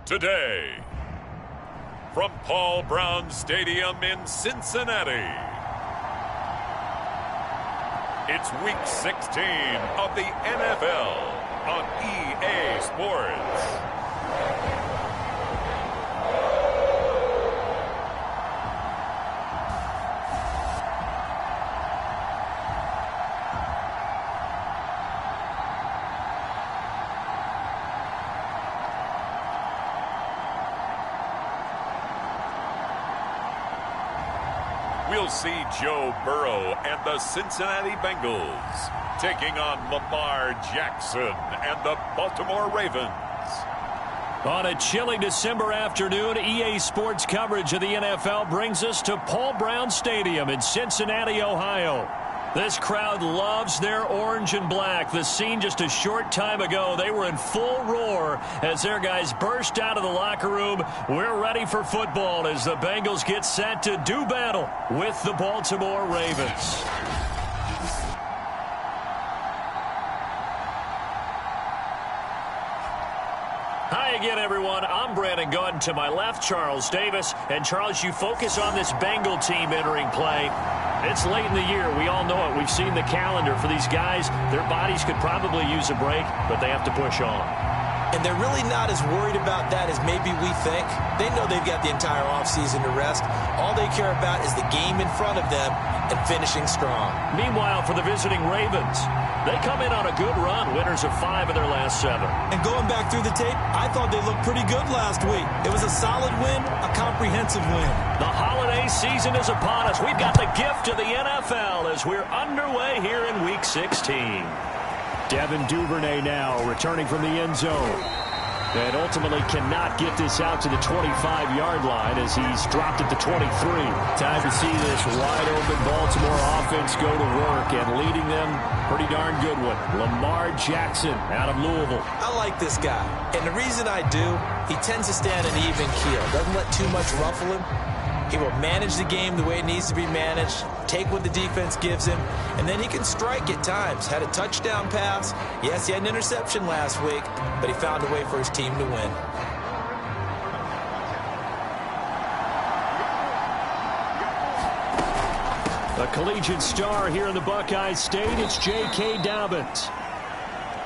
Today, from Paul Brown Stadium in Cincinnati, it's Week 16 of the NFL on EA Sports. We'll see Joe Burrow and the Cincinnati Bengals taking on Lamar Jackson and the Baltimore Ravens. On a chilly December afternoon, EA Sports coverage of the NFL brings us to Paul Brown Stadium in Cincinnati, Ohio. This crowd loves their orange and black. The scene just a short time ago, they were in full roar as their guys burst out of the locker room. We're ready for football as the Bengals get set to do battle with the Baltimore Ravens. Hi again, everyone. I'm Brandon Gordon. To my left, Charles Davis. And, Charles, you focus on this Bengal team entering play. It's late in the year. We all know it. We've seen the calendar for these guys. Their bodies could probably use a break, but they have to push on. And they're really not as worried about that as maybe we think. They know they've got the entire offseason to rest. All they care about is the game in front of them and finishing strong. Meanwhile, for the visiting Ravens, they come in on a good run, winners of 5 of their last 7. And going back through the tape, I thought they looked pretty good last week. It was a solid win, a comprehensive win. The holiday season is upon us. We've got the gift of the NFL as we're underway here in Week 16. Devin Duvernay now returning from the end zone. And ultimately cannot get this out to the 25-yard line as he's dropped at the 23. Time to see this wide-open Baltimore offense go to work, and leading them, pretty darn good one. Lamar Jackson out of Louisville. I like this guy, and the reason I do, he tends to stand an even keel. Doesn't let too much ruffle him. He will manage the game the way it needs to be managed, take what the defense gives him, and then he can strike at times. Had a touchdown pass. Yes, he had an interception last week, but he found a way for his team to win. A collegiate star here in the Buckeye State, it's J.K. Dobbins.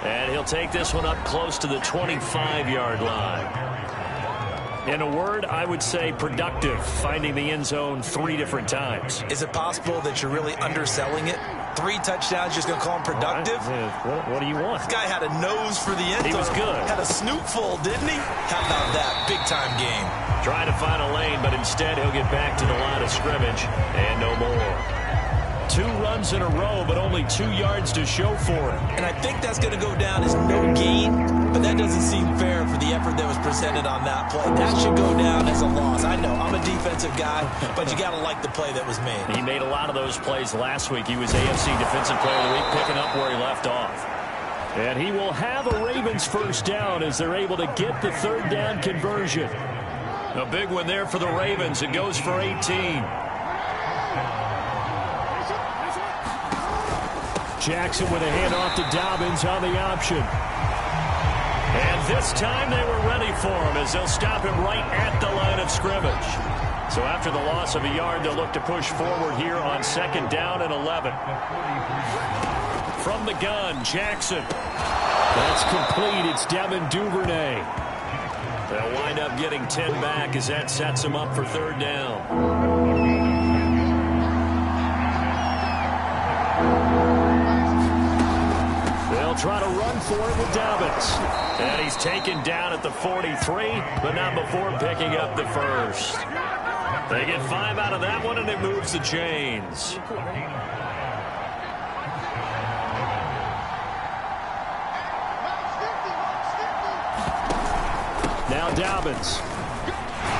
And he'll take this one up close to the 25-yard line. In a word, I would say productive, finding the end zone 3 different times. Is it possible that you're really underselling it? 3 touchdowns, just going to call him productive? What do you want? This guy had a nose for the end zone. He was good. Had a snootful, didn't he? How about that? Big-time game. Trying to find a lane, but instead he'll get back to the line of scrimmage and no more. 2 runs in a row, but only 2 yards to show for it. And I think that's going to go down as no gain, but that doesn't seem fair for the effort that was presented on that play. That should go down as a loss. I know, I'm a defensive guy, but you got to like the play that was made. He made a lot of those plays last week. He was AFC Defensive Player of the Week, picking up where he left off. And he will have a Ravens first down as they're able to get the 3rd down conversion. A big one there for the Ravens. It goes for 18. Jackson with a handoff to Dobbins on the option. And this time they were ready for him as they'll stop him right at the line of scrimmage. So after the loss of a yard, they'll look to push forward here on 2nd down and 11. From the gun, Jackson. That's complete. It's Devin Duvernay. They'll wind up getting 10 back as that sets them up for 3rd down. They'll try to run for it with Dobbins. And he's taken down at the 43, but not before picking up the 1st. They get 5 out of that one, and it moves the chains. Now Dobbins.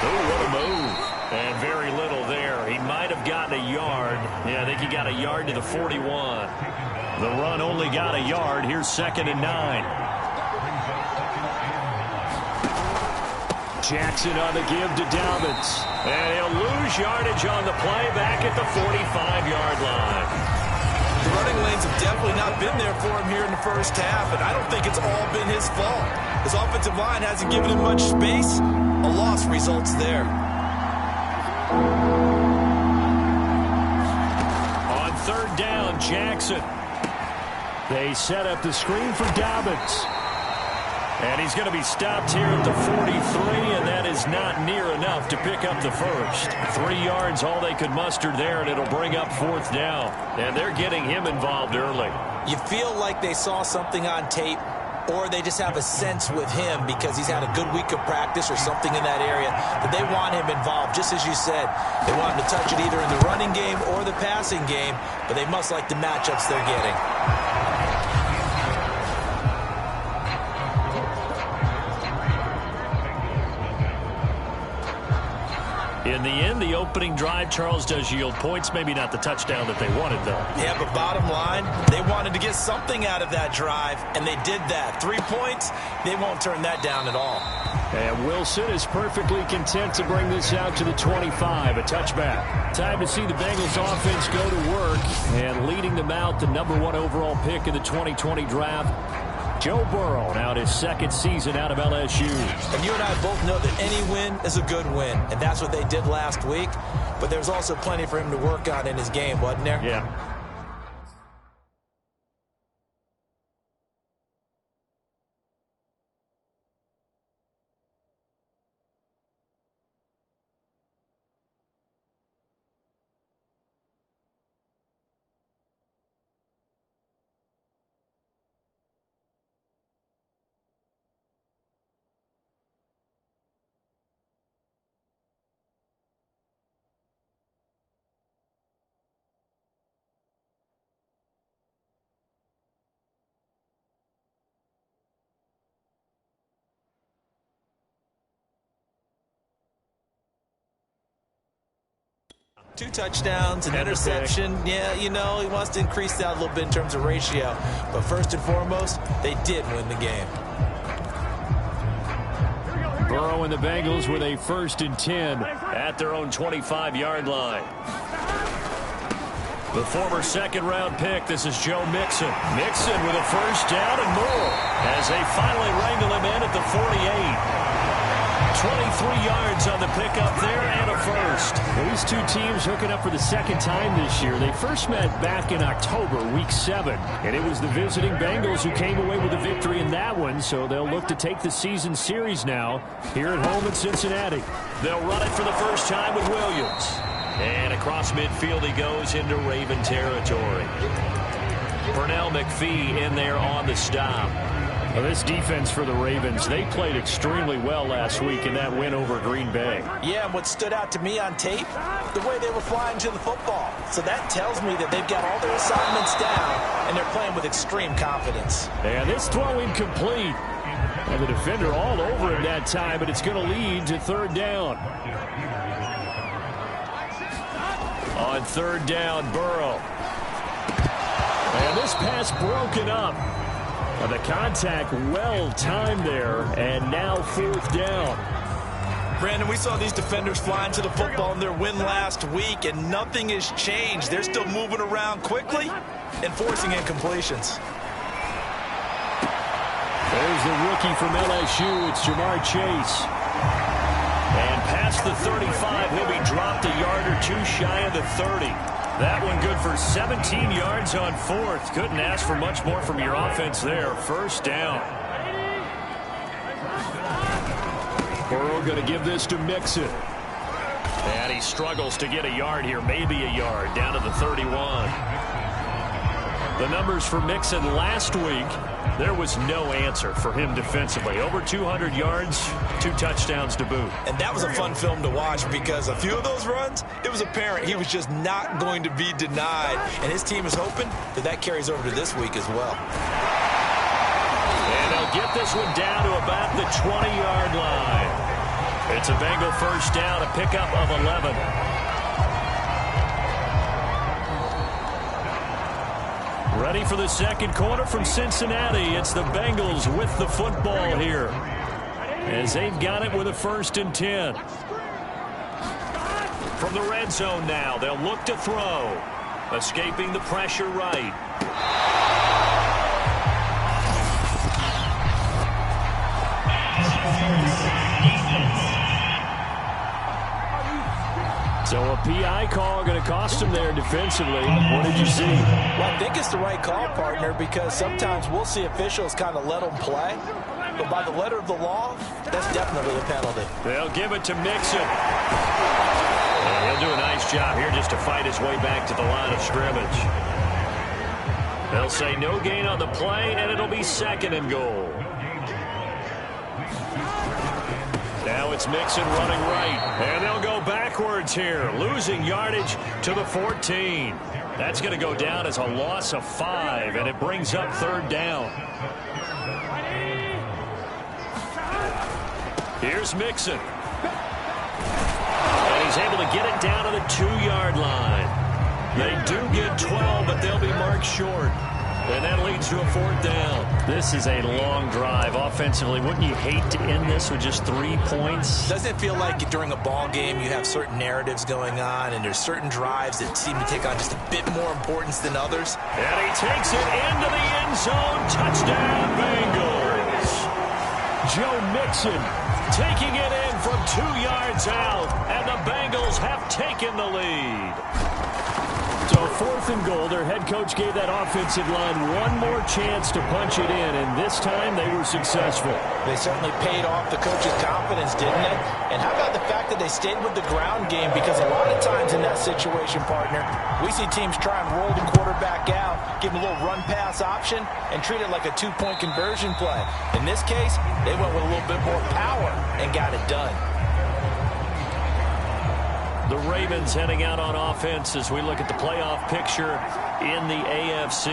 Oh, what a move. And very little there. He might have gotten a yard. Yeah, I think he got a yard to the 41. The run only got a yard. Here's 2nd and 9. Jackson on the give to Dobbins. And he'll lose yardage on the play back at the 45-yard line. The running lanes have definitely not been there for him here in the first half, and I don't think it's all been his fault. His offensive line hasn't given him much space. A loss results there. On third down, Jackson. They set up the screen for Dobbins. And he's going to be stopped here at the 43, and that is not near enough to pick up the first. 3 yards, all they could muster there, and it'll bring up fourth down. And they're getting him involved early. You feel like they saw something on tape, or they just have a sense with him because he's had a good week of practice or something in that area, that they want him involved. Just as you said, they want him to touch it either in the running game or the passing game, but they must like the matchups they're getting. In the end, the opening drive, Charles, does yield points. Maybe not the touchdown that they wanted, though. Yeah, but bottom line, they wanted to get something out of that drive, and they did that. 3 points, they won't turn that down at all. And Wilson is perfectly content to bring this out to the 25, a touchback. Time to see the Bengals offense go to work, and leading them out, the #1 overall pick in the 2020 draft, Joe Burrow, now his second season out of LSU. And you and I both know that any win is a good win, and that's what they did last week. But there's also plenty for him to work on in his game, wasn't there? Yeah. Two touchdowns, an interception. Yeah, you know, he wants to increase that a little bit in terms of ratio. But first and foremost, they did win the game. Burrow and the Bengals with a 1st and 10 at their own 25-yard line. The former second-round pick, this is Joe Mixon. Mixon with a first down and more as they finally wrangle him in at the 48. 23 yards on the pickup there and a first. These two teams hooking up for the second time this year. They first met back in October, week 7. And it was the visiting Bengals who came away with a victory in that one. So they'll look to take the season series now here at home in Cincinnati. They'll run it for the first time with Williams. And across midfield he goes into Raven territory. Pernell McPhee in there on the stop. Well, this defense for the Ravens, they played extremely well last week in that win over Green Bay. Yeah, and what stood out to me on tape, the way they were flying to the football. So that tells me that they've got all their assignments down, and they're playing with extreme confidence. And this throw incomplete. And the defender all over him that time, but it's going to lead to third down. On third down, Burrow. And this pass broken up. The contact well timed there, and now fourth down. Brandon, we saw these defenders flying to the football in their win last week, and nothing has changed. They're still moving around quickly and forcing incompletions. There's the rookie from LSU. It's Jamar Chase. And past the 35, he'll be dropped a yard or two shy of the 30. That one good for 17 yards on fourth. Couldn't ask for much more from your offense there. First down. Burrow going to give this to Mixon. And he struggles to get a yard here, maybe a yard, down to the 31. The numbers for Mixon last week, there was no answer for him defensively. Over 200 yards, 2 touchdowns to boot. And that was a fun film to watch because a few of those runs, it was apparent he was just not going to be denied. And his team is hoping that that carries over to this week as well. And they'll get this one down to about the 20-yard line. It's a Bengal first down, a pickup of 11. Ready for the second quarter from Cincinnati. It's the Bengals with the football here, as they've got it with a 1st and 10. From the red zone now, they'll look to throw. Escaping the pressure right. So a PI call going to cost him there defensively. What did you see? Well, I think it's the right call, partner, because sometimes we'll see officials kind of let them play. But by the letter of the law, that's definitely a penalty. They'll give it to Mixon. And he'll do a nice job here just to fight his way back to the line of scrimmage. They'll say no gain on the play, and it'll be 2nd and goal. Now it's Mixon running right. And they'll go backwards here, losing yardage to the 14. That's going to go down as a loss of 5, and it brings up 3rd down. Here's Mixon. And he's able to get it down to the 2-yard line. They do get 12, but they'll be marked short. And that leads to a 4th down. This is a long drive offensively. Wouldn't you hate to end this with just 3 points? Doesn't it feel like during a ball game you have certain narratives going on and there's certain drives that seem to take on just a bit more importance than others? And he takes it into the end zone. Touchdown, Bengals. Joe Mixon taking it in from 2 yards out. And the Bengals have taken the lead. So 4th and goal, their head coach gave that offensive line one more chance to punch it in, and this time they were successful. They certainly paid off the coach's confidence, didn't they? And how about the fact that they stayed with the ground game? Because a lot of times in that situation, partner, we see teams try and roll the quarterback out, give him a little run-pass option, and treat it like a 2-point conversion play. In this case, they went with a little bit more power and got it done. The Ravens heading out on offense as we look at the playoff picture in the AFC.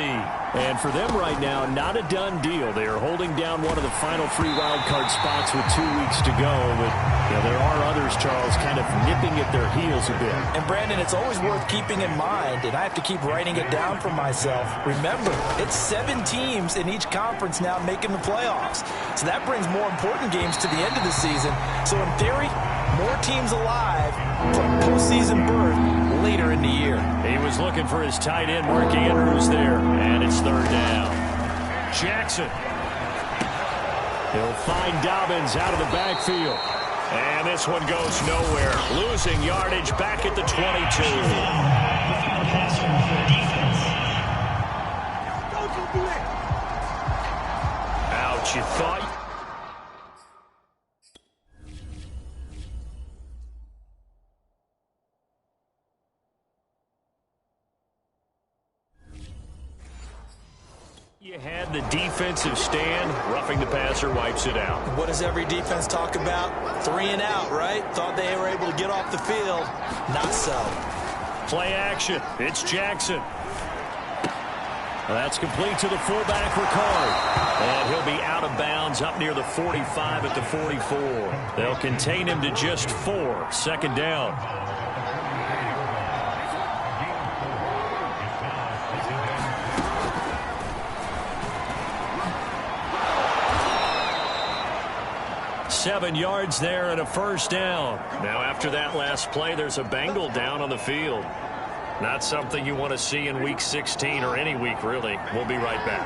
And for them right now, not a done deal. They are holding down one of the final 3 wildcard spots with 2 weeks to go. But there are others, Charles, kind of nipping at their heels a bit. And, Brandon, it's always worth keeping in mind, and I have to keep writing it down for myself. Remember, it's 7 teams in each conference now making the playoffs. So that brings more important games to the end of the season. So, in theory, more teams alive from postseason berth later in the year. He was looking for his tight end, Mark Andrews there, and it's 3rd down. Jackson. He'll find Dobbins out of the backfield. And this one goes nowhere. Losing yardage back at the 22. Ouch, you thought... You had the defensive stand. Roughing the passer wipes it out. What does every defense talk about? 3 and out, right? Thought they were able to get off the field. Not so. Play action. It's Jackson. That's complete to the fullback, Ricard. And he'll be out of bounds up near the 45 at the 44. They'll contain him to just 4. 2nd down. Seven yards there and a 1st down. Now after that last play, there's a Bengal down on the field. Not something you want to see in Week 16 or any week, really. We'll be right back.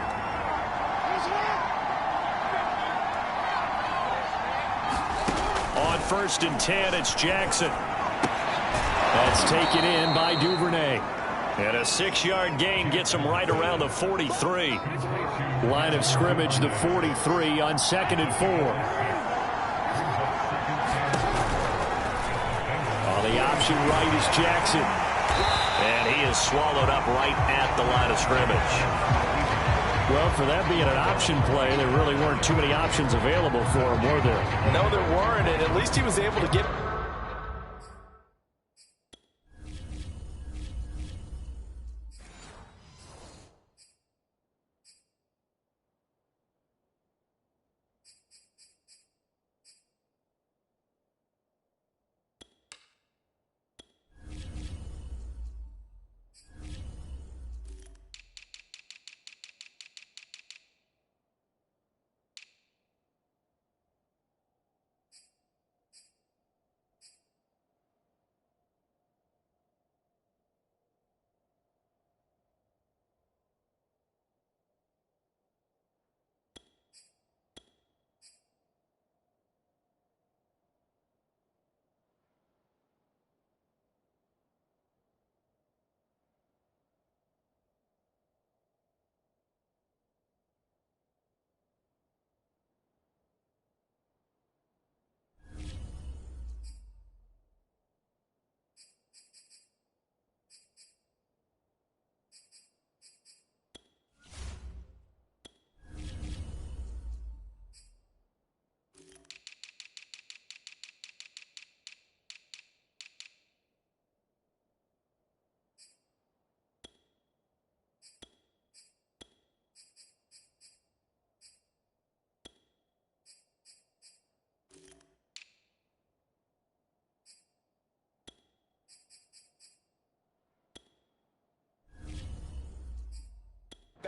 On 1st and 10, it's Jackson. That's taken in by Duvernay. And a 6-yard gain gets him right around the 43. Line of scrimmage, the 43 on 2nd and 4. The option right is Jackson. And he is swallowed up right at the line of scrimmage. Well, for that being an option play, there really weren't too many options available for him, were there? No, there weren't, and at least he was able to get...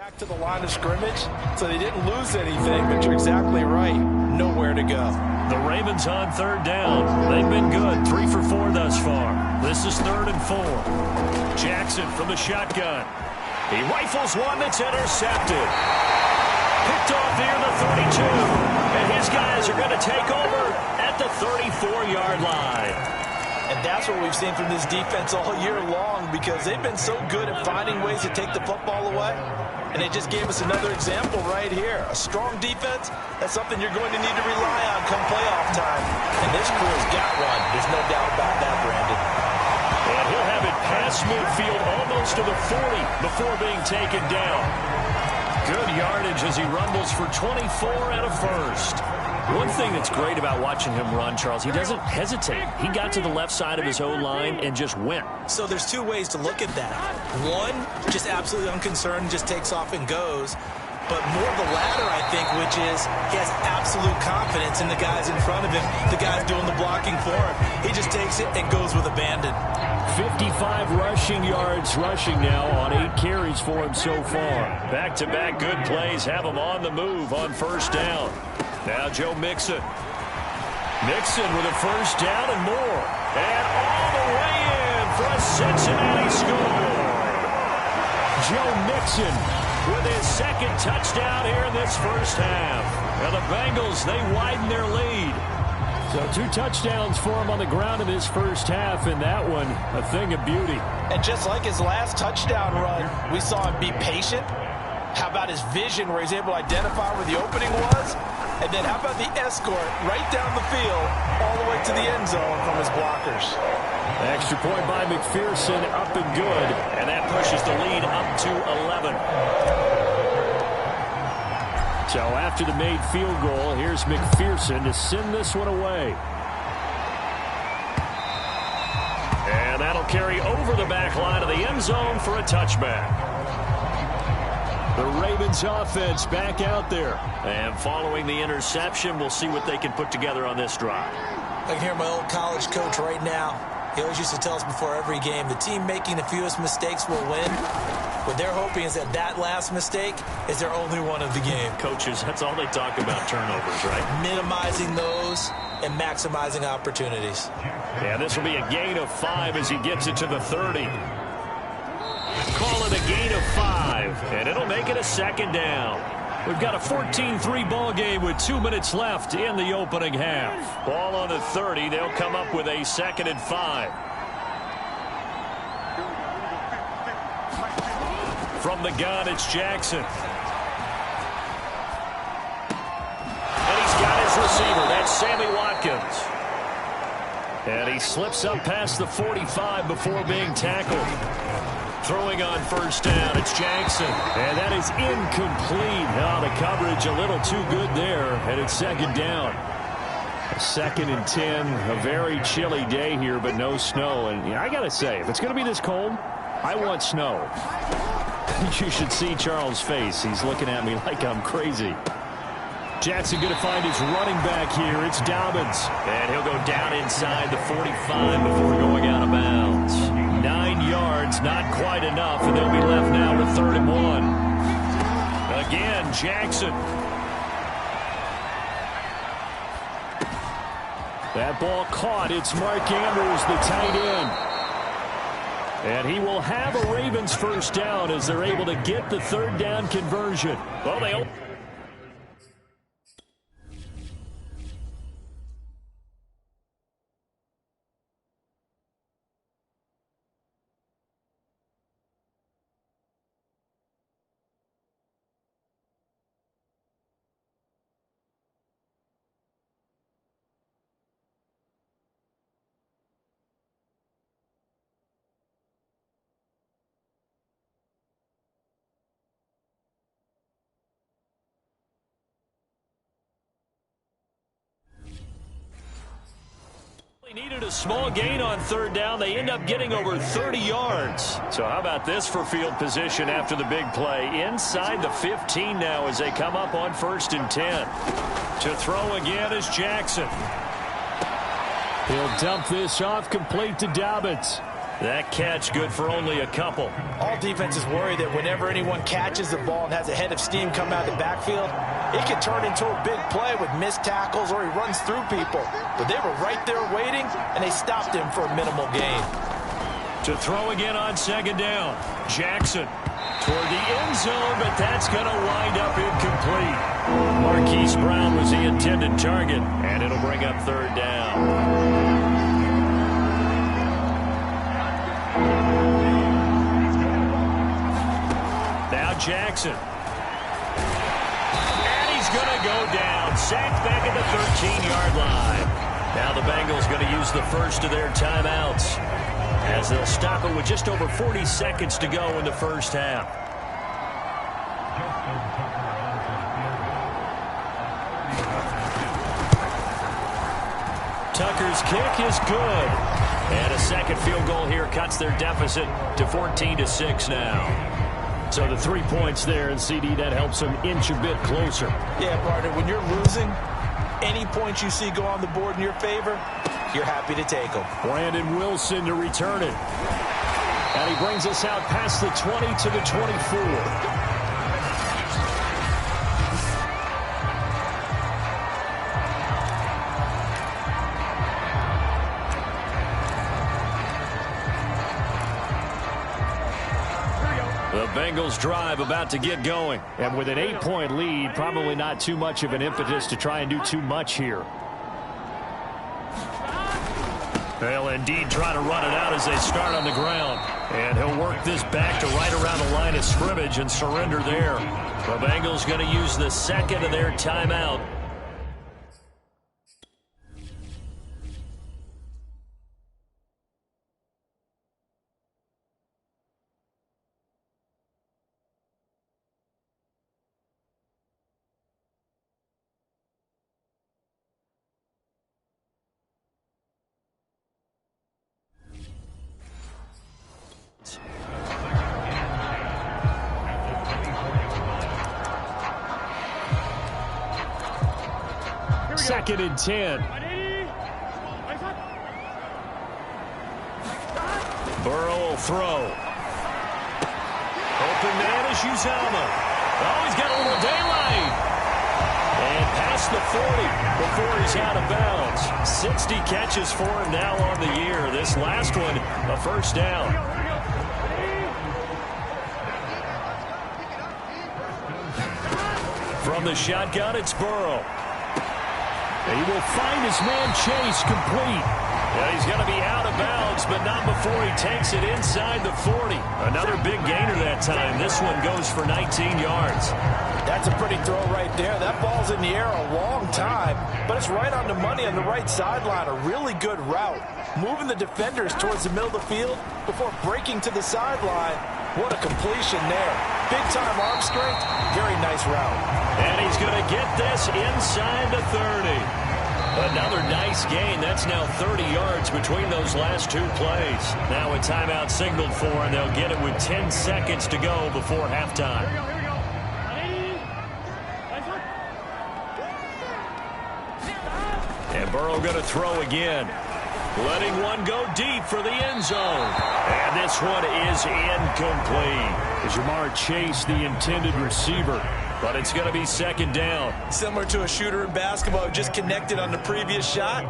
back to the line of scrimmage, so they didn't lose anything, but you're exactly right. Nowhere to go. The Ravens on third down. They've been good. 3 for 4 thus far. This is 3rd and 4. Jackson from the shotgun. He rifles one that's intercepted. Picked off near the 32. And his guys are going to take over at the 34-yard line. And that's what we've seen from this defense all year long, because they've been so good at finding ways to take the football away. And they just gave us another example right here. A strong defense, that's something you're going to need to rely on come playoff time. And this crew's got one. There's no doubt about that, Brandon. And he'll have it past midfield almost to the 40 before being taken down. Good yardage as he rumbles for 24 and a first. One thing that's great about watching him run, Charles, he doesn't hesitate. He got to the left side of his O-line and just went. So there's two ways to look at that. One, just absolutely unconcerned, just takes off and goes. But more the latter, I think, which is he has absolute confidence in the guys in front of him, the guys doing the blocking for him. He just takes it and goes with abandon. 55 rushing yards rushing now on 8 carries for him so far. Back-to-back good plays have him on the move on first down. Now Joe Mixon. Mixon with a first down and more. And all the way in for a Cincinnati score. Joe Mixon with his second touchdown here in this first half. Now the Bengals, they widen their lead. So 2 touchdowns for him on the ground in this first half, and that one a thing of beauty. And just like his last touchdown run, we saw him be patient. How about his vision where he's able to identify where the opening was? And then how about the escort right down the field all the way to the end zone from his blockers? Extra point by McPherson, up and good. And that pushes the lead up to 11. So after the made field goal, here's McPherson to send this one away. And that'll carry over the back line of the end zone for a touchback. The Ravens offense back out there. And following the interception, we'll see what they can put together on this drive. I can hear my old college coach right now. He always used to tell us before every game, the team making the fewest mistakes will win. What they're hoping is that last mistake is their only one of the game. Coaches, that's all they talk about, turnovers, right? Minimizing those and maximizing opportunities. Yeah, this will be a gain of 5 as he gets it to the 30. Call it a gain of 5, and it'll make it a second down. We've got a 14-3 ball game with 2 minutes left in the opening half. Ball on the 30. They'll come up with a 2nd and 5. From the gun, it's Jackson. And he's got his receiver. That's Sammy Watkins. And he slips up past the 45 before being tackled. Throwing on first down, it's Jackson. And that is incomplete. Oh, the coverage a little too good there, and it's 2nd down. 2nd and 10, a very chilly day here, but no snow. And I got to say, if it's going to be this cold, I want snow. You should see Charles' face. He's looking at me like I'm crazy. Jackson going to find his running back here. It's Dobbins. And he'll go down inside the 45 before going out of bounds. 9 yards, not quite enough, and they'll be left now with 3rd and 1. Again, Jackson. That ball caught. It's Mark Andrews, the tight end. And he will have a Ravens first down as they're able to get the 3rd down conversion. Well, they... needed a small gain on 3rd down. They end up getting over 30 yards. So how about this for field position after the big play? Inside the 15 now as they come up on 1st and 10. To throw again is Jackson. He'll dump this off complete to Dobbins. That catch good for only a couple. All defenses worry that whenever anyone catches the ball and has a head of steam come out of the backfield, it can turn into a big play with missed tackles or he runs through people. But they were right there waiting, and they stopped him for a minimal gain. To throw again on second down. Jackson toward the end zone, but that's going to wind up incomplete. Marquise Brown was the intended target, and it'll bring up third down. Now Jackson. And he's going to go down. Sacked back at the 13-yard line. Now the Bengals going to use the first of their timeouts, as they'll stop it with just over 40 seconds to go in the first half. Tucker's kick is good. And a second field goal here cuts their deficit to 14-6 now. So the 3 points there, and CD, that helps them inch a bit closer. Yeah, partner, when you're losing, any points you see go on the board in your favor, you're happy to take them. Brandon Wilson to return it. And he brings us out past the 20 to the 24. The Bengals drive about to get going. And with an 8-point lead, probably not too much of an impetus to try and do too much here. They'll indeed try to run it out as they start on the ground. And he'll work this back to right around the line of scrimmage and surrender there. The Bengals going to use the second of their timeout. Second and 10. Burrow will throw. Open man is Uzomah. Oh, he's got a little daylight. And past the 40 before he's out of bounds. 60 catches for him now on the year. This last one, a first down. From the shotgun, it's Burrow. He will find his man Chase complete. Yeah, he's going to be out of bounds, but not before he takes it inside the 40. Another big gainer that time. This one goes for 19 yards. That's a pretty throw right there. That ball's in the air a long time, but it's right on the money on the right sideline. A really good route. Moving the defenders towards the middle of the field before breaking to the sideline. What a completion there. Big-time arm strength. Very nice route. And he's going to get this inside the 30. Another nice gain. That's now 30 yards between those last two plays. Now a timeout signaled for, and they'll get it with 10 seconds to go before halftime. And Burrow going to throw again. Letting one go deep for the end zone. And this one is incomplete. Jamar Chase, the intended receiver. But it's going to be second down. Similar to a shooter in basketball who just connected on the previous shot.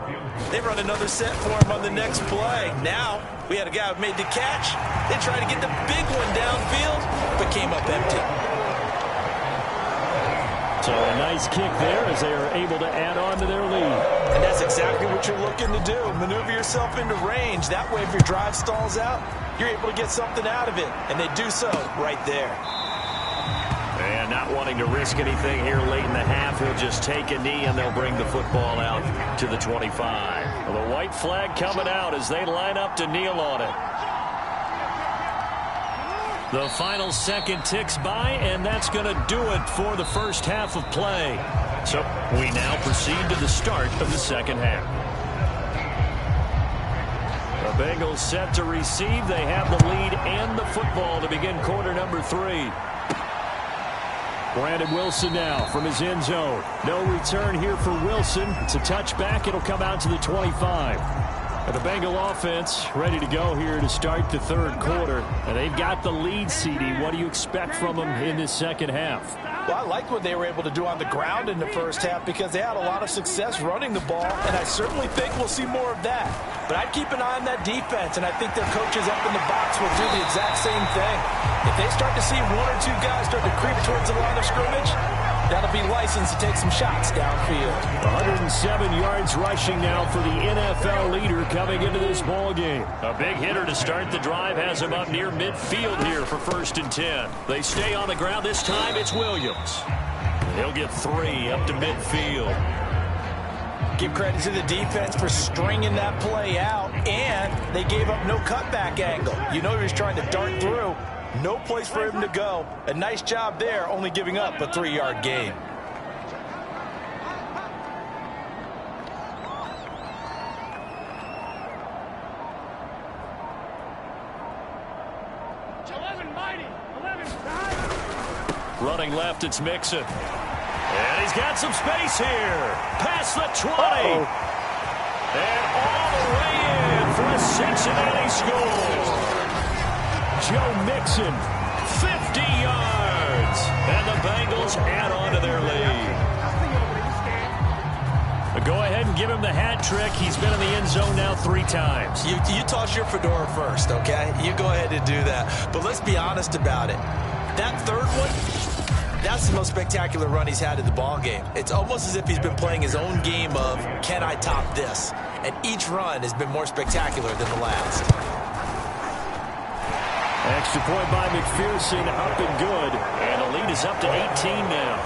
They run another set for him on the next play. Now, we had a guy who made the catch. They tried to get the big one downfield, but came up empty. So a nice kick there as they are able to add on to their lead. And that's exactly what you're looking to do. Maneuver yourself into range. That way, if your drive stalls out, you're able to get something out of it. And they do so right there. And not wanting to risk anything here late in the half, he'll just take a knee and they'll bring the football out to the 25. Well, the white flag coming out as they line up to kneel on it. The final second ticks by, and that's going to do it for the first half of play. So we now proceed to the start of the second half. The Bengals set to receive. They have the lead and the football to begin quarter number 3. Brandon Wilson now from his end zone. No return here for Wilson. It's a touchback. It'll come out to the 25. The Bengal offense ready to go here to start the third quarter. And they've got the lead, CD. What do you expect from them in this second half? Well, I like what they were able to do on the ground in the first half because they had a lot of success running the ball, and I certainly think we'll see more of that. But I'd keep an eye on that defense, and I think their coaches up in the box will do the exact same thing. If they start to see one or two guys start to creep towards the line of scrimmage, that'll be licensed to take some shots downfield. 107 yards rushing now for the NFL leader coming into this ball game. A big hitter to start the drive has him up near midfield here for 1st and 10. They stay on the ground. This time it's Williams. He'll get 3 up to midfield. Give credit to the defense for stringing that play out, and they gave up no cutback angle. You know he was trying to dart through. No place for him to go. A nice job there, only giving up a 3-yard gain. Running left, it's Mixon. And he's got some space here. Past the 20. And all the way in for a Cincinnati score. Joe Mixon, 50 yards. And the Bengals add on to their lead. But go ahead and give him the hat trick. He's been in the end zone now 3 times. You toss your fedora first, okay? You go ahead and do that. But let's be honest about it. That third one, that's the most spectacular run he's had in the ball game. It's almost as if he's been playing his own game of, can I top this? And each run has been more spectacular than the last. Extra point by McPherson, up and good. And the lead is up to 18 now.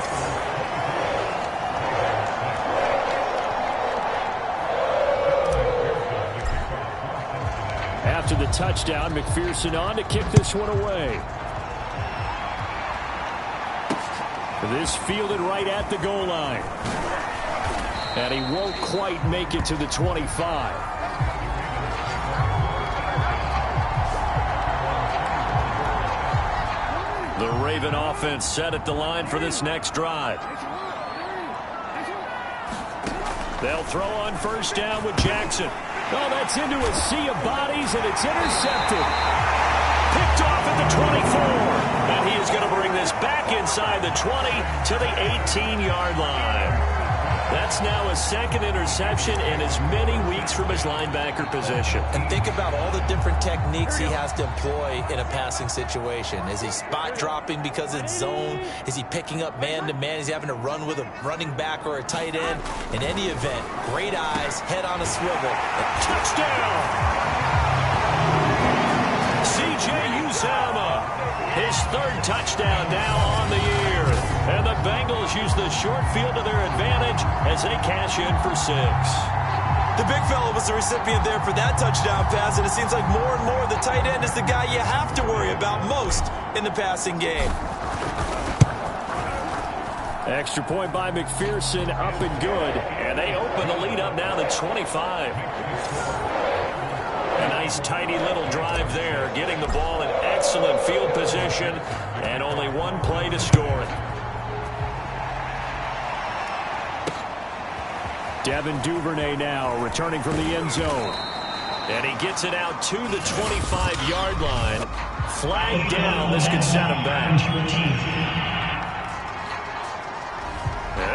After the touchdown, McPherson on to kick this one away. This fielded right at the goal line. And he won't quite make it to the 25. The Raven offense set at the line for this next drive. They'll throw on 1st down with Jackson. Oh, that's into a sea of bodies, and it's intercepted. Picked off at the 24. And he is going to bring this back inside the 20 to the 18-yard line. That's now a 2nd interception in as many weeks from his linebacker position. And think about all the different techniques he has to employ in a passing situation. Is he spot dropping because it's zone? Is he picking up man-to-man? Is he having to run with a running back or a tight end? In any event, great eyes, head on a swivel. Touchdown! C.J. Uzomah, his 3rd touchdown now on the year. And the Bengals use the short field to their advantage as they cash in for 6. The big fella was the recipient there for that touchdown pass, and it seems like more and more the tight end is the guy you have to worry about most in the passing game. Extra point by McPherson, up and good. And they open the lead up now to 25. A nice tidy little drive there, getting the ball in excellent field position, and only 1 play to score it. Devin Duvernay now returning from the end zone. And he gets it out to the 25-yard line. Flag down. This could set him back.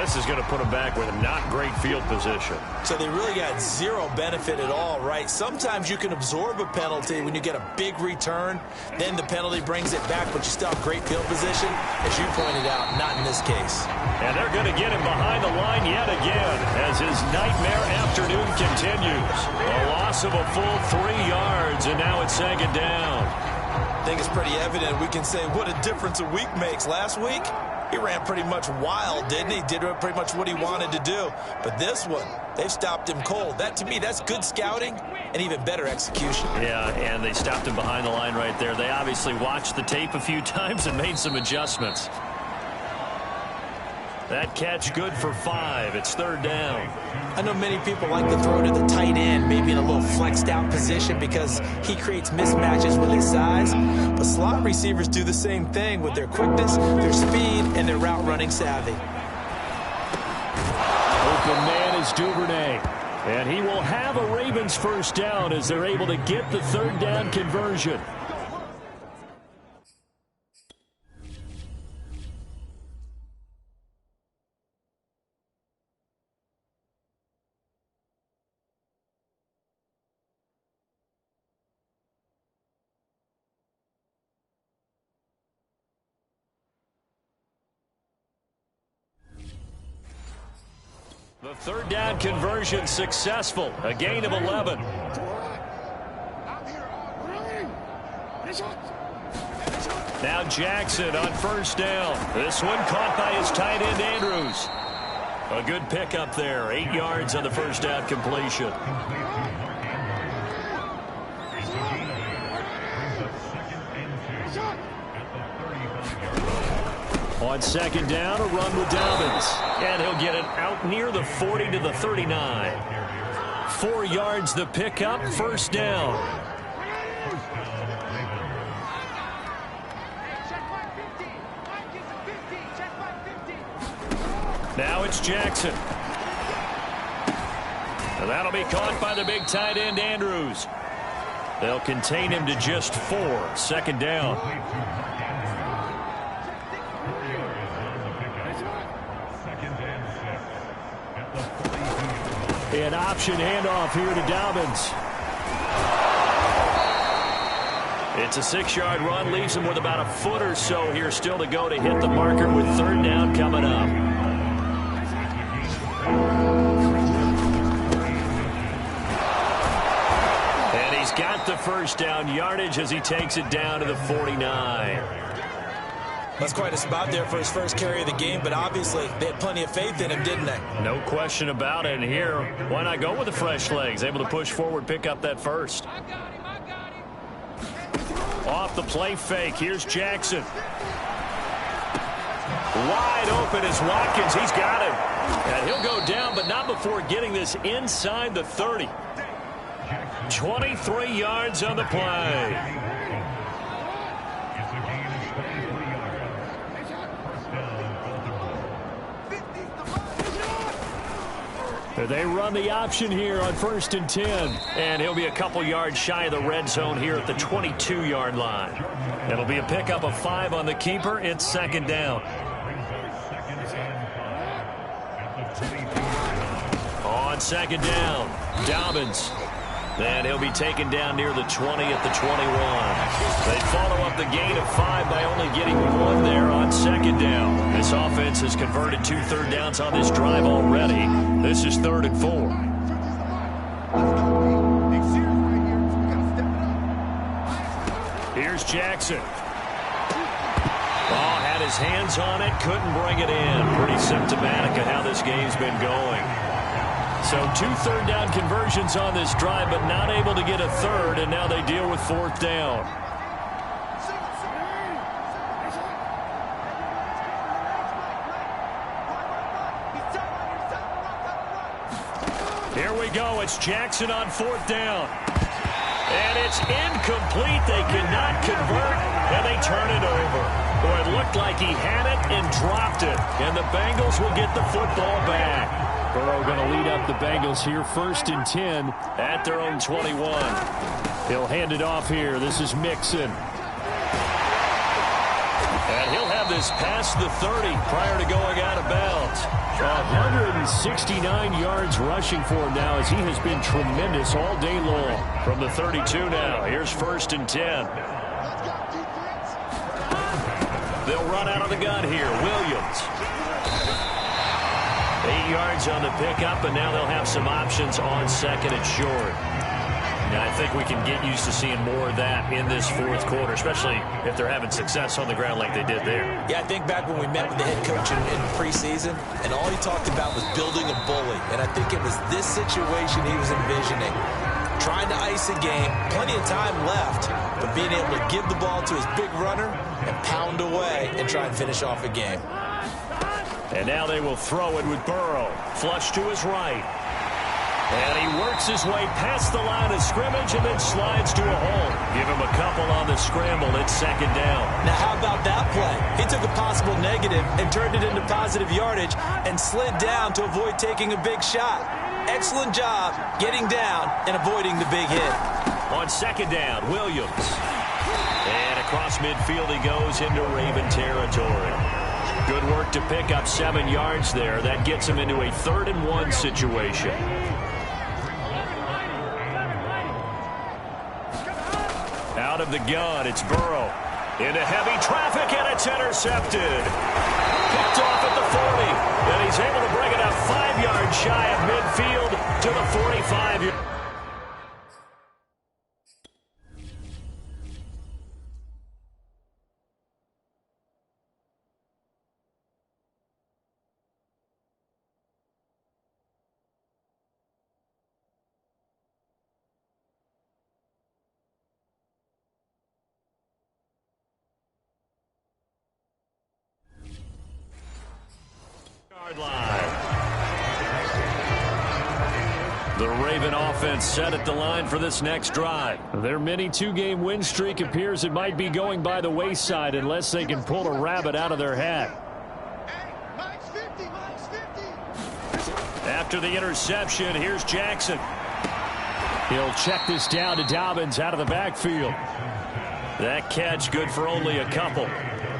This is going to put him back with not great field position. So they really got zero benefit at all, right? Sometimes you can absorb a penalty when you get a big return. Then the penalty brings it back, but you still have great field position. As you pointed out, not in this case. And they're going to get him behind the line yet again as his nightmare afternoon continues. A loss of a full 3 yards, and now it's 2nd down. I think it's pretty evident. We can say what a difference a week makes. Last week, he ran pretty much wild, didn't he? Did pretty much what he wanted to do. But this one, they've stopped him cold. That, to me, that's good scouting and even better execution. Yeah, and they stopped him behind the line right there. They obviously watched the tape a few times and made some adjustments. That catch good for 5. It's 3rd down. I know many people like to throw to the tight end, maybe in a little flexed out position because he creates mismatches with his size. But slot receivers do the same thing with their quickness, their speed, and their route running savvy. Open man is Duvernay. And he will have a Ravens first down as they're able to get the third down conversion. The third down conversion successful. A gain of 11. Now Jackson on first down. This one caught by his tight end Andrews. A good pickup there. 8 yards on the first down completion. On second down, a run with Dobbins. And he'll get it out near the 40 to the 39. 4 yards the pickup, first down. Now it's Jackson. And that'll be caught by the big tight end Andrews. They'll contain him to just 4. Second down. An option handoff here to Dobbins. It's a 6-yard run, leaves him with about a foot or so here still to go to hit the marker with third down coming up. And he's got the first down yardage as he takes it down to the 49. That's quite a spot there for his first carry of the game, but obviously they had plenty of faith in him, didn't they? No question about it. And here, why not go with the fresh legs? Able to push forward, pick up that first. Off the play fake, here's Jackson. Wide open is Watkins. He's got him. And he'll go down, but not before getting this inside the 30. 23 yards on the play. They run the option here on 1st and 10. And he'll be a couple yards shy of the red zone here at the 22-yard line. It'll be a pickup of 5 on the keeper. It's second down. On second down, Dobbins. And he'll be taken down near the 20 at the 21. They follow up the gain of 5 by only getting 1 there on second down. This offense has converted 2 third downs on this drive already. This is 3rd and 4. Here's Jackson. Oh, had his hands on it, couldn't bring it in. Pretty symptomatic of how this game's been going. So 2 third down conversions on this drive, but not able to get a third, and now they deal with 4th down. Here we go. It's Jackson on 4th down. And it's incomplete. They cannot convert, and they turn it over. Boy, it looked like he had it and dropped it, and the Bengals will get the football back. Burrow going to lead up the Bengals here, 1st and 10 at their own 21. He'll hand it off here. This is Mixon. And he'll have this past the 30 prior to going out of bounds. 169 yards rushing for him now as he has been tremendous all day long. From the 32 now, here's 1st and 10. They'll run out of the gun here. Williams. 8 yards on the pickup, and now they'll have some options on second and short. Now, I think we can get used to seeing more of that in this 4th quarter, especially if they're having success on the ground like they did there. Yeah, I think back when we met with the head coach in preseason, and all he talked about was building a bully. And I think it was this situation he was envisioning. Trying to ice a game, plenty of time left, but being able to give the ball to his big runner and pound away and try and finish off a game. And now they will throw it with Burrow. Flush to his right. And he works his way past the line of scrimmage and then slides to a hole. Give him a couple on the scramble. It's second down. Now, how about that play? He took a possible negative and turned it into positive yardage and slid down to avoid taking a big shot. excellent job getting down and avoiding the big hit. On second down, Williams. And across midfield he goes into Raven territory. Good work to pick up 7 yards there. That gets him into a 3rd and 1 situation. Out of the gun, it's Burrow. Into heavy traffic, and it's intercepted. Picked off at the 40, and he's able to bring it up 5 yards shy of midfield to the 45. Line. The Raven offense set at the line for this next drive. Their mini 2-game win streak appears it might be going by the wayside unless they can pull a rabbit out of their hat. After the interception, here's Jackson. He'll check this down to Dobbins out of the backfield. That catch good for only a couple.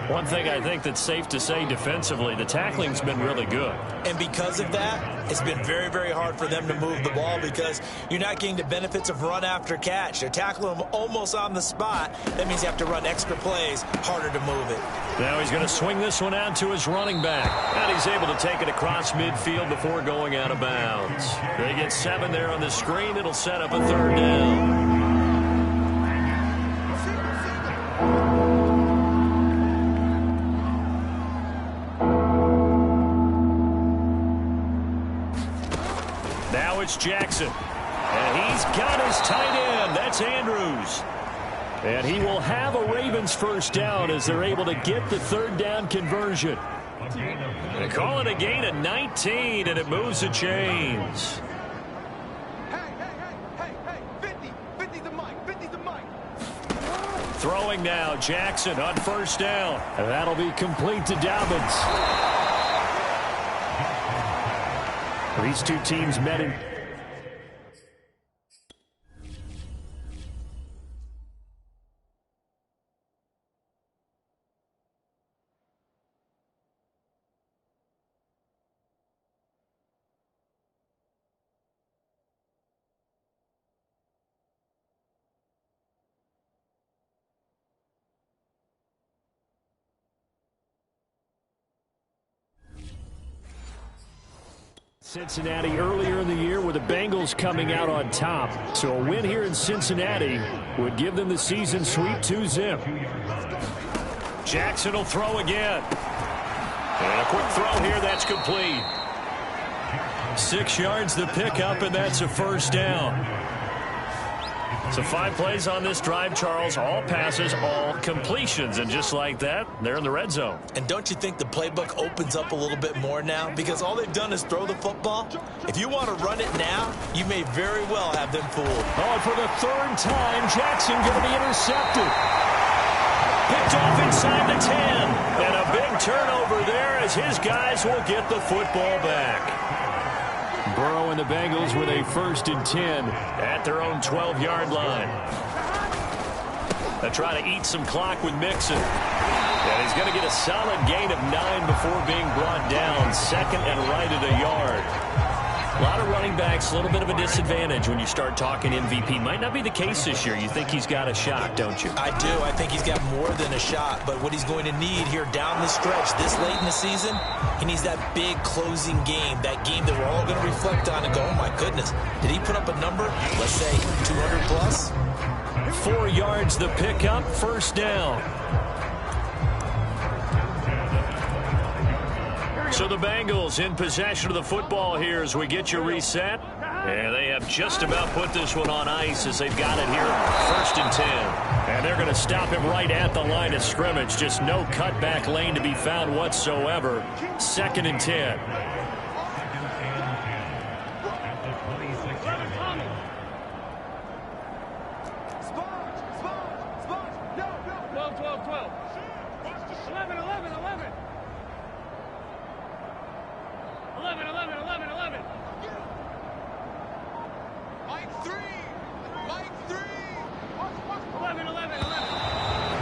One thing I think that's safe to say defensively, the tackling's been really good. And because of that, it's been very, very hard for them to move the ball because you're not getting the benefits of run after catch. They're tackling them almost on the spot. That means you have to run extra plays, harder to move it. Now he's going to swing this one out to his running back. And he's able to take it across midfield before going out of bounds. They get 7 there on the screen. It'll set up a 3rd down. It's Jackson. And he's got his tight end. That's Andrews. And he will have a Ravens 1st down as they're able to get the 3rd down conversion. They call it a gain of 19, and it moves the chains. Hey, 50 the mic. Throwing now, Jackson on 1st down. And that'll be complete to Dobbins. These two teams met in... Cincinnati earlier in the year with the Bengals coming out on top. So a win here in Cincinnati would give them the season sweep 2-zip. Jackson will throw again. And a quick throw here, that's complete. 6 yards the pickup, and that's a 1st down. So 5 plays on this drive, Charles. All passes, all completions. And just like that, they're in the red zone. And don't you think the playbook opens up a little bit more now? Because all they've done is throw the football. If you want to run it now, you may very well have them fooled. Oh, for the 3rd time, Jackson going to be intercepted. Picked off inside the 10. And a big turnover there as his guys will get the football back. Burrow and the Bengals with a 1st and 10 at their own 12-yard line. They try to eat some clock with Mixon. And he's going to get a solid gain of 9 before being brought down. 2nd and right at a yard. A lot of running backs, a little bit of a disadvantage when you start talking MVP. Might not be the case this year. You think he's got a shot, don't you? I do. I think he's got more than a shot. But what he's going to need here down the stretch this late in the season, he needs that big closing game, that game that we're all going to reflect on and go, oh, my goodness, did he put up a number, let's say, 200 plus? 4 yards the pickup, 1st down. So the Bengals in possession of the football here as we get you reset. And they have just about put this one on ice as they've got it here, 1st and 10. And they're going to stop him right at the line of scrimmage. Just no cutback lane to be found whatsoever. 2nd and 10.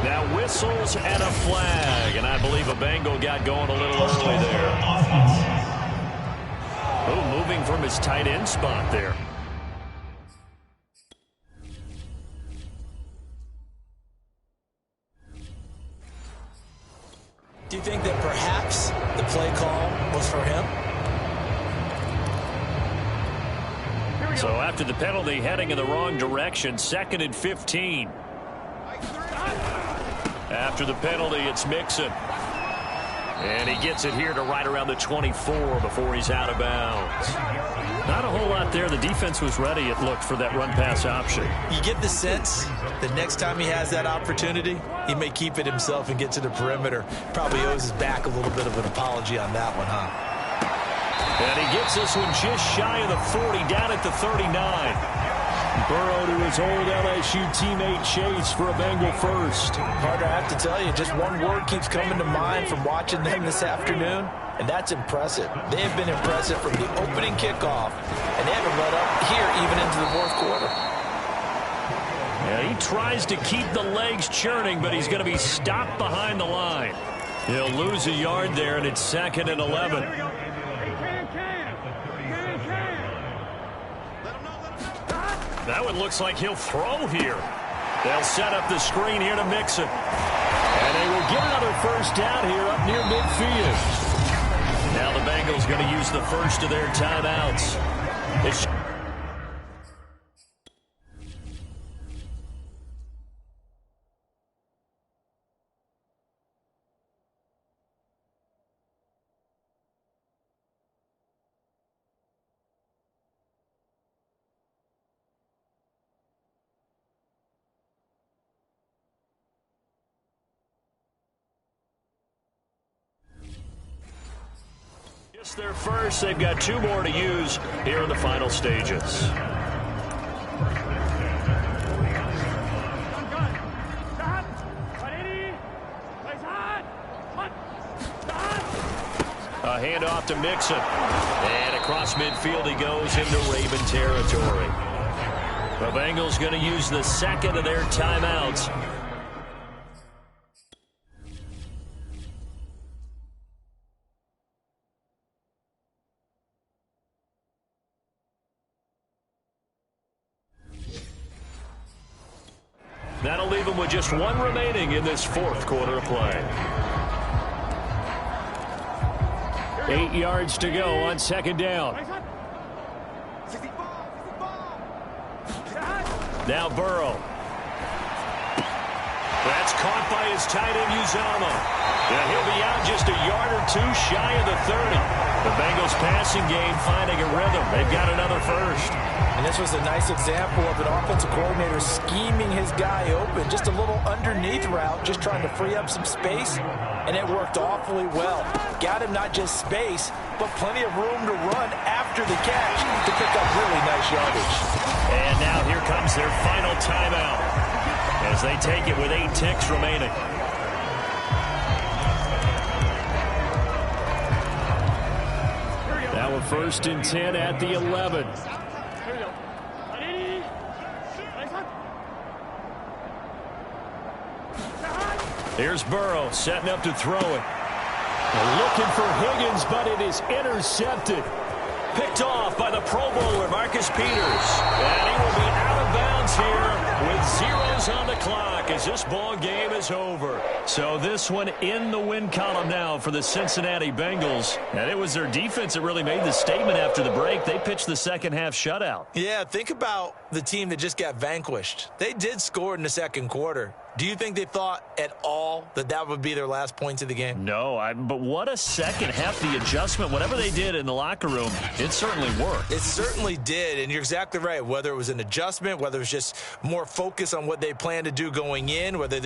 Now whistles and a flag, and I believe a Bengal got going a little early there. Oh, moving from his tight end spot there. Do you think that perhaps the play call was for him? So after the penalty, heading in the wrong direction, 2nd and 15. After the penalty, it's Mixon. And he gets it here to right around the 24 before he's out of bounds. Not a whole lot there. The defense was ready, it looked, for that run-pass option. You get the sense that next time he has that opportunity, he may keep it himself and get to the perimeter. Probably owes his back a little bit of an apology on that one, huh? And he gets this one just shy of the 40, down at the 39. Burrow to his old LSU teammate Chase for a Bengal first. Carter, I have to tell you, just one word keeps coming to mind from watching them this afternoon, and that's impressive. They have been impressive from the opening kickoff, and they haven't let up here even into the fourth quarter. Yeah, he tries to keep the legs churning, but he's going to be stopped behind the line. He'll lose a yard there, and it's 2nd and 11. That one looks like he'll throw here. They'll set up the screen here to Mixon. And they will get another first down here up near midfield. Now the Bengals going to use the first of their timeouts. It's their first. They've got 2 more to use here in the final stages. A handoff to Mixon. And across midfield he goes into Raven territory. The Bengals going to use the second of their timeouts. That'll leave them with just 1 remaining in this fourth quarter of play. 8 yards to go on 2nd down. Now Burrow. That's caught by his tight end Uzama. Yeah, he'll be out just a yard or 2 shy of the 30. The Bengals passing game finding a rhythm. They've got another first. And this was a nice example of an offensive coordinator scheming his guy open. Just a little underneath route, just trying to free up some space, and it worked awfully well. Got him not just space, but plenty of room to run after the catch to pick up really nice yardage. And now here comes their final timeout as they take it with 8 ticks remaining. Now a 1st and 10 at the 11. Here's Burrow setting up to throw it. Looking for Higgins, but it is intercepted. Picked off by the Pro Bowler, Marcus Peters. And he will be out of bounds here with zeros on the clock as this ball game is over. So this one in the win column now for the Cincinnati Bengals. And it was their defense that really made the statement after the break. They pitched the second half shutout. Yeah, think about the team that just got vanquished. They did score in the second quarter. Do you think they thought at all that that would be their last points of the game? No, but what a second half. The adjustment, whatever they did in the locker room, it certainly worked. It certainly did, and you're exactly right. Whether it was an adjustment, whether it was just more focus on what they planned to do going in, whether